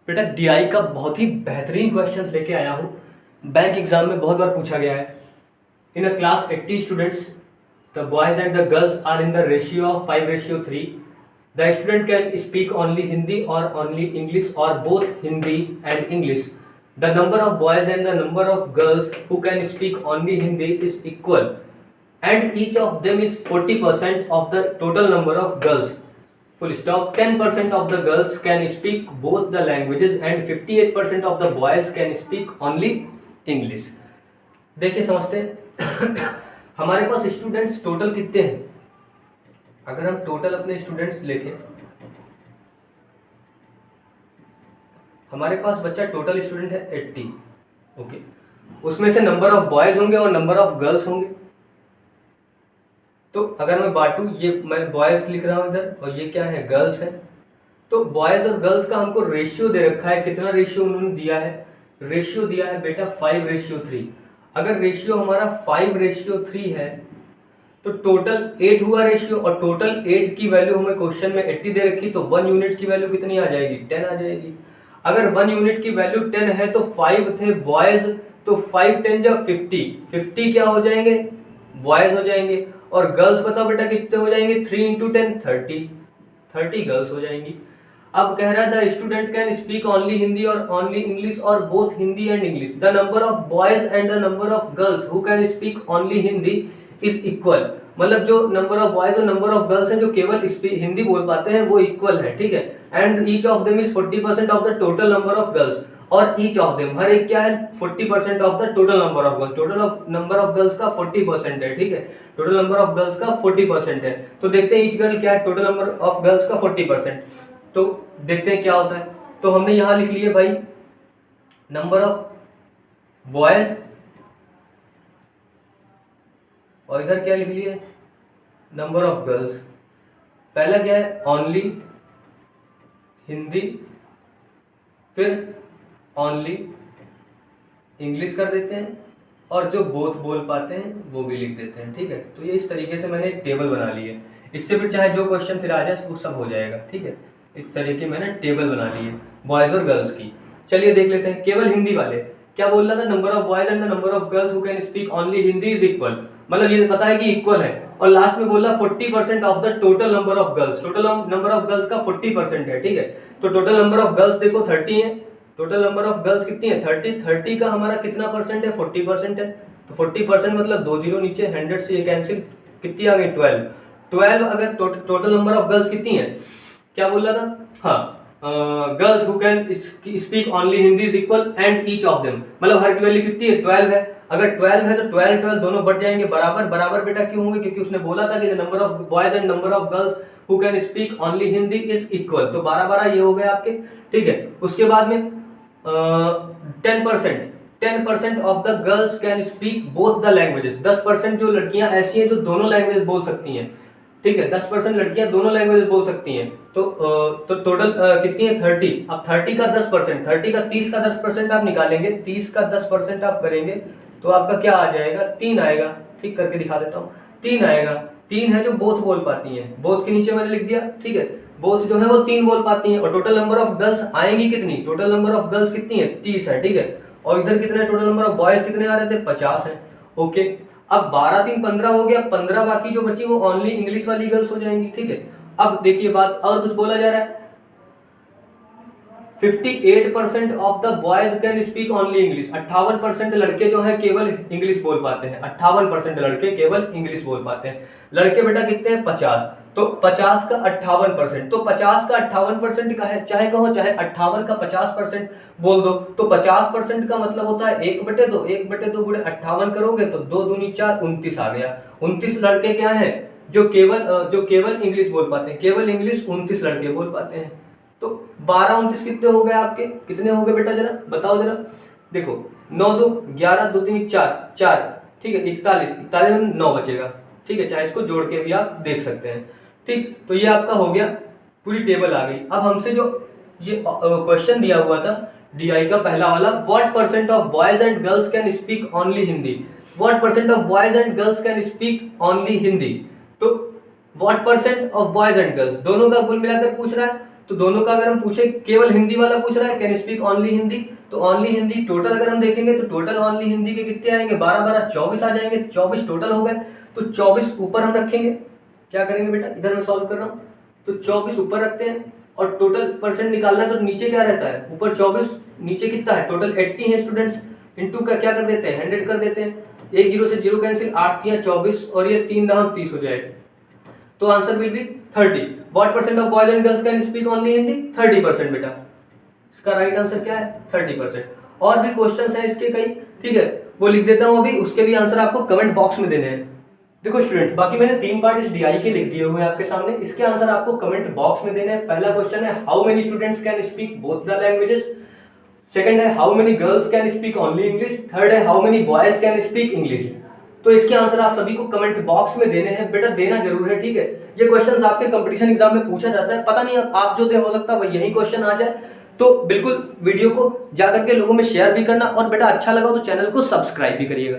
बेटा डीआई का बहुत ही बेहतरीन क्वेश्चंस लेके आया हूँ। बैंक एग्जाम में बहुत बार पूछा गया है। In a class 80 students, the boys and the girls are in the ratio of 5:3। The student can speak only Hindi और ओनली इंग्लिश और both Hindi and English. The number of boys and the number of girls who can speak only Hindi is equal and each of them is 40% of the total number of girls. Full stop. 10% of the girls can speak both the languages and 58% of the boys can speak only English. देखिए समझते हैं हमारे पास students total कितने हैं। अगर हम total अपने students लेके, हमारे पास बच्चा टोटल स्टूडेंट है 80। ओके, उसमें से नंबर ऑफ बॉयज होंगे और नंबर ऑफ गर्ल्स होंगे। तो अगर मैं बांटू, ये मैं बॉयज लिख रहा हूँ इधर और ये क्या है, गर्ल्स है। तो बॉयज और गर्ल्स का हमको रेशियो दे रखा है। कितना रेशियो उन्होंने दिया है? रेशियो दिया है बेटा 5:3। अगर रेशियो हमारा 5:3 है तो टोटल 8 हुआ रेशियो, और टोटल 8 की वैल्यू हमें क्वेश्चन में 80 दे रखी, तो 1 यूनिट की वैल्यू कितनी आ जाएगी? 10 आ जाएगी। अगर 1 यूनिट की वैल्यू 10 है तो 5 थे बॉयज, तो 5 10 जा 50 क्या हो जाएंगे? बॉयज हो जाएंगे। और गर्ल्स बताओ बेटा कितने हो जाएंगे? 3 × 10 30 गर्ल्स हो जाएंगी। अब कह रहा है the student can speak only Hindi और ओनली इंग्लिश और both Hindi and English. The number of boys and the number of girls who can speak only Hindi is equal. मतलब जो नंबर ऑफ बॉयज और नंबर ऑफ गर्ल्स हैं जो केवल हिंदी बोल पाते हैं वो इक्वल है, ठीक है। And each of them is 40% of the total number of girls, और ईच ऑफ देम हर एक क्या है? 40% of the total number of girls. Total number of girls का 40% है, ठीक है। टोटल नंबर ऑफ गर्ल्स का 40% है। तो देखते हैं ईच गर्ल क्या है? टोटल नंबर ऑफ गर्ल्स का 40%। तो देखते हैं क्या होता है। तो हमने यहां लिख लिए भाई नंबर ऑफ बॉयज, और इधर क्या लिख लिए? Number of girls. पहला क्या है? ओनली हिंदी, फिर ओनली इंग्लिश कर देते हैं, और जो बोथ बोल पाते हैं वो भी लिख देते हैं, ठीक है। तो ये इस तरीके से मैंने एक टेबल बना ली है। इससे फिर चाहे जो क्वेश्चन फिर आ जाए वो सब हो जाएगा, ठीक है। इस तरीके मैंने टेबल बना ली है बॉयज और गर्ल्स की। चलिए देख लेते हैं केवल हिंदी वाले क्या बोल रहा था। Number of boys and the number of girls who can speak only Hindi is equal, मतलब ये पता है कि इक्वल है। और लास्ट में बोला 40% of the total number of girls. Total number of girls का 40% है, ठीक है। तो टोटल नंबर ऑफ गर्ल्स देखो 30 है। टोटल नंबर ऑफ गर्ल्स कितनी है? 30 का हमारा कितना परसेंट है? 40% है। तो 40% मतलब 2 जीरो नीचे, 100 से ये कैंसिल, कितनी आ गई? 12। अगर टोटल नंबर ऑफ गर्ल्स कितनी है? क्या बोल रहा था? हाँ, girls who can speak only Hindi is equal and each of them, मतलब हर की वैल्यू कितनी है? 12 है। अगर 12 है तो 12 दोनों बढ़ जाएंगे बराबर। बराबर बेटा क्यों होंगे? क्योंकि उसने बोला था कि number of boys and number of girls who can speak only Hindi is equal. तो 12 ये हो गए आपके, ठीक है। उसके बाद में 10% of the girls can speak both the languages. 10% जो लड़कियां ऐसी हैं जो दोनों लैंग्वेज बोल सकती हैं, ठीक है। 10% लड़कियां दोनों लैंग्वेज बोल सकती हैं। तो टोटल कितनी है? 30। अब 30 का 10%, 30 का 30 का 10% आप निकालेंगे, 30 का 10% आप करेंगे तो आपका क्या आ जाएगा? 3 आएगा। ठीक करके दिखा देता हूँ, 3 आएगा। 3 है जो बोथ बोल पाती हैं, बोथ के नीचे मैंने लिख दिया, ठीक है। बोथ जो है वो 3 बोल पाती हैं। और टोटल नंबर ऑफ गर्ल्स आएंगी कितनी? टोटल नंबर ऑफ गर्ल्स कितनी है? 30 है, ठीक है। और इधर कितने टोटल नंबर ऑफ बॉयज कितने आ रहे थे? 50 है। ओके, अब 12 3 15 हो गया। 15 बाकी जो बची वो ओनली इंग्लिश वाली गर्ल्स हो जाएंगी, ठीक है। अब देखिए बात और कुछ बोला जा रहा है। 58% of the boys can speak only English. 58% लड़के जो है केवल इंग्लिश बोल पाते हैं। 58% लड़के केवल इंग्लिश बोल पाते हैं। लड़के बेटा कितने हैं? 50। तो 50 का 58%, तो 50 का 58% का है, चाहे कहो चाहे 58 का 50% बोल दो, तो 50% का मतलब होता है 1/2। 1/2 गुणे 58 करोगे तो 2 दूनी 4, 29 आ गया। 29 लड़के क्या है जो केवल इंग्लिश बोल पाते हैं। केवल इंग्लिश 29 लड़के बोल पाते हैं। तो 12 29 कितने हो गए आपके? कितने हो गए बेटा? जरा बताओ जरा। देखो 9 2 11, 2 3 4, ठीक है। 41 में 9 बचेगा, ठीक है। चाहे इसको जोड़ के भी आप देख सकते हैं, ठीक। तो ये आपका हो गया, पूरी टेबल आ गई। अब हमसे जो ये क्वेश्चन दिया हुआ था डीआई का पहला वाला, what percent of boys and girls can speak only Hindi. What percent of boys and girls can speak only Hindi. तो what percent of boys and girls दोनों का कुल मिलाकर पूछ रहा है। तो दोनों का अगर हम पूछे, केवल हिंदी वाला पूछ रहा है, कैन स्पीक ओनली हिंदी, तो ओनली हिंदी टोटल अगर हम देखेंगे तो टोटल ओनली हिंदी के कितने आएंगे, 12 12 24 आ जाएंगे, 24 टोटल हो गए। तो 24 ऊपर हम रखेंगे, क्या करेंगे बेटा, इधर मैं सॉल्व कर रहा हूँ, तो 24 ऊपर रखते हैं और टोटल परसेंट निकालना है तो नीचे क्या रहता है, ऊपर 24, नीचे कितना है, टोटल 80 है स्टूडेंट्स, इनटू का क्या कर देते हैं, 100 कर देते हैं, एक जीरो से जीरो कैंसिल, 8 3 24 और ये 3 दाम 30 हो जाएगा। तो answer will be 30। What percent of boys and girls can speak only Hindi, 30% बेटा। इसका राइट आंसर क्या है, 30%। और भी क्वेश्चंस हैं इसके कई, ठीक है, वो लिख देता हूं अभी, उसके भी आंसर आपको कमेंट बॉक्स में देने हैं। देखो स्टूडेंट्स, बाकी मैंने 3 पार्ट इस डीआई के लिख दिए हुए हैं आपके सामने, इसके आंसर आपको कमेंट बॉक्स में देने हैं। पहला क्वेश्चन है how many students can speak both the languages, second है how many girls can speak only English, third है how many boys can speak English. तो इसके आंसर आप सभी को कमेंट बॉक्स में देने हैं, बेटा देना जरूर है, ठीक है। ये क्वेश्चंस आपके कंपटीशन एग्जाम में पूछा जाता है, पता नहीं आप जो दे, हो सकता है यही क्वेश्चन आ जाए। तो बिल्कुल वीडियो को जाकर के लोगों में शेयर भी करना, और बेटा अच्छा लगा तो चैनल को सब्सक्राइब भी करिएगा।